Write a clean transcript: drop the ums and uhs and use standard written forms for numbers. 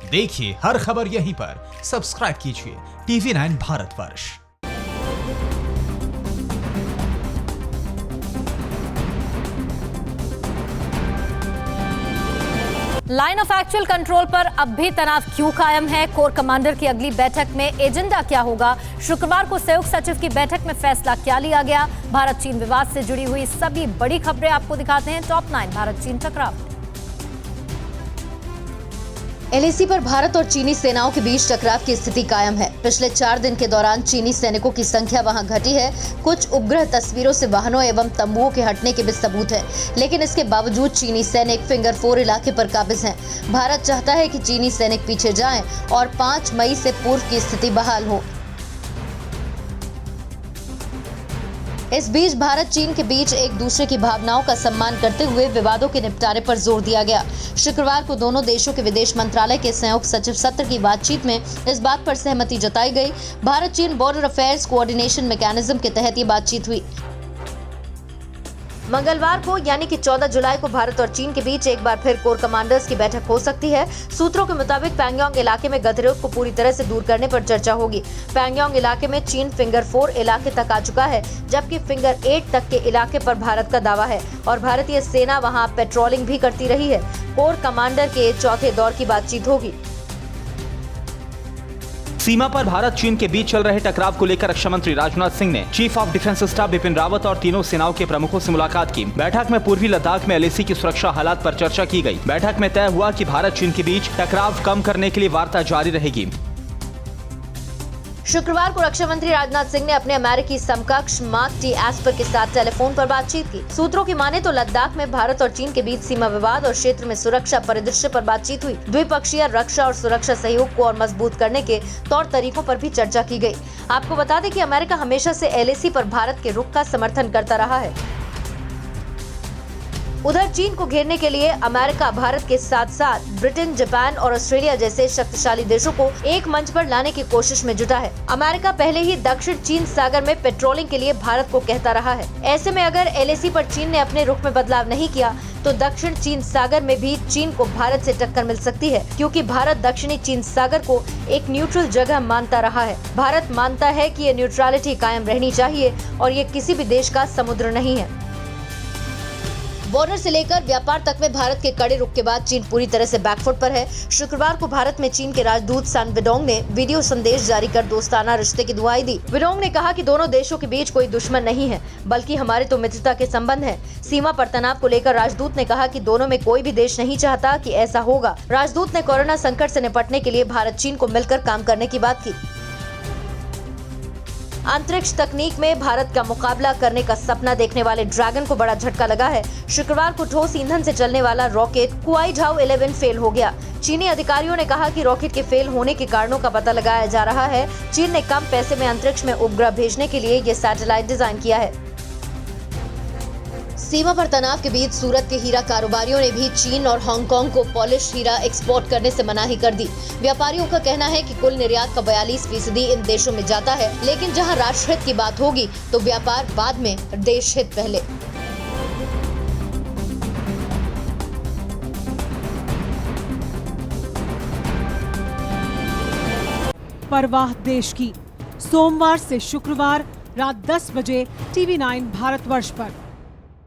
देखिए हर खबर यहीं पर। सब्सक्राइब कीजिए TV9 Bharatvarsh. Line of actual control पर अब भी तनाव क्यों कायम है? कोर कमांडर की अगली बैठक में एजेंडा क्या होगा? शुक्रवार को संयुक्त सचिव की बैठक में फैसला क्या लिया गया? भारत चीन विवाद से जुड़ी हुई सभी बड़ी खबरें आपको दिखाते हैं टॉप 9 भारत चीन टकराव। LAC पर भारत और चीनी सेनाओं के बीच टकराव की स्थिति कायम है। पिछले 4 दिन के दौरान चीनी सैनिकों की संख्या वहां घटी है। कुछ उपग्रह तस्वीरों से वाहनों एवं तंबुओं के हटने के भी सबूत है, लेकिन इसके बावजूद चीनी सैनिक फिंगर 4 इलाके पर काबिज हैं। भारत चाहता है कि चीनी सैनिक पीछे जाएं और 5 मई से पूर्व की स्थिति बहाल हो। इस बीच भारत चीन के बीच एक दूसरे की भावनाओं का सम्मान करते हुए विवादों के निपटारे पर जोर दिया गया। शुक्रवार को दोनों देशों के विदेश मंत्रालय के संयुक्त सचिव सत्र की बातचीत में इस बात पर सहमति जताई गई। भारत चीन बॉर्डर अफेयर्स कोऑर्डिनेशन मैकेनिज्म के तहत ये बातचीत हुई। मंगलवार को यानी कि 14 जुलाई को भारत और चीन के बीच एक बार फिर कोर कमांडर्स की बैठक हो सकती है। सूत्रों के मुताबिक पैंगोंग इलाके में गतिरोध को पूरी तरह से दूर करने पर चर्चा होगी। पैंगोंग इलाके में चीन फिंगर 4 इलाके तक आ चुका है, जबकि फिंगर 8 तक के इलाके पर भारत का दावा है और भारतीय सेना वहां पेट्रोलिंग भी करती रही है। कोर कमांडर के चौथे दौर की बातचीत होगी। सीमा पर भारत चीन के बीच चल रहे टकराव को लेकर रक्षा मंत्री राजनाथ सिंह ने chief of defence staff Bipin Rawat और तीनों सेनाओं के प्रमुखों से मुलाकात की। बैठक में पूर्वी लद्दाख में LAC की सुरक्षा हालात पर चर्चा की गई। बैठक में तय हुआ कि भारत चीन के बीच टकराव कम करने के लिए वार्ता जारी रहेगी। शुक्रवार को रक्षा मंत्री राजनाथ सिंह ने अपने अमेरिकी समकक्ष मार्क टी एस्पर के साथ टेलीफोन पर बातचीत की। सूत्रों की माने तो लद्दाख में भारत और चीन के बीच सीमा विवाद और क्षेत्र में सुरक्षा परिदृश्य पर बातचीत हुई। द्विपक्षीय रक्षा और सुरक्षा सहयोग को और मजबूत करने के तौर तरीकों पर भी चर्चा की गई। आपको बता दें कि अमेरिका हमेशा से LAC पर भारत के रुख का समर्थन करता रहा है। उधर चीन को घेरने के लिए अमेरिका भारत के साथ साथ ब्रिटेन, जापान और ऑस्ट्रेलिया जैसे शक्तिशाली देशों को एक मंच पर लाने की कोशिश में जुटा है। अमेरिका पहले ही दक्षिण चीन सागर में पेट्रोलिंग के लिए भारत को कहता रहा है। ऐसे में अगर LAC पर चीन ने अपने रुख में बदलाव नहीं किया तो दक्षिण चीन सागर में भी चीन को भारत से टक्कर मिल सकती है, क्योंकि भारत दक्षिणी चीन सागर को एक न्यूट्रल जगह मानता रहा है। भारत मानता है कि ये न्यूट्रलिटी कायम रहनी चाहिए और ये किसी भी देश का समुद्र नहीं है। बॉर्डर से लेकर व्यापार तक में भारत के कड़े रुख के बाद चीन पूरी तरह से बैकफुट पर है। शुक्रवार को भारत में चीन के राजदूत सान वेडोंग ने वीडियो संदेश जारी कर दोस्ताना रिश्ते की दुहाई दी। वेडोंग ने कहा कि दोनों देशों के बीच कोई दुश्मन नहीं है, बल्कि हमारे तो मित्रता के संबंध हैं। सीमा पर तनाव को लेकर राजदूत ने कहा कि दोनों में कोई भी देश नहीं चाहता कि ऐसा होगा। राजदूत ने कोरोना संकट से निपटने के लिए भारत चीन को मिलकर काम करने की बात की। अंतरिक्ष तकनीक में भारत का मुकाबला करने का सपना देखने वाले ड्रैगन को बड़ा झटका लगा है। शुक्रवार को ठोस ईंधन से चलने वाला रॉकेट कुआईझाओ 11 फेल हो गया। चीनी अधिकारियों ने कहा कि रॉकेट के फेल होने के कारणों का पता लगाया जा रहा है। चीन ने कम पैसे में अंतरिक्ष में उपग्रह भेजने के लिए ये सैटेलाइट डिजाइन किया है। सीमा पर तनाव के बीच सूरत के हीरा कारोबारियों ने भी चीन और हांगकांग को पॉलिश हीरा एक्सपोर्ट करने से मनाही कर दी। व्यापारियों का कहना है कि कुल निर्यात का 42% इन देशों में जाता है, लेकिन जहां राष्ट्रहित की बात होगी तो व्यापार बाद में, देश हित पहले। परवाह देश की, सोमवार से शुक्रवार रात 10 बजे TV9 भारतवर्ष पर।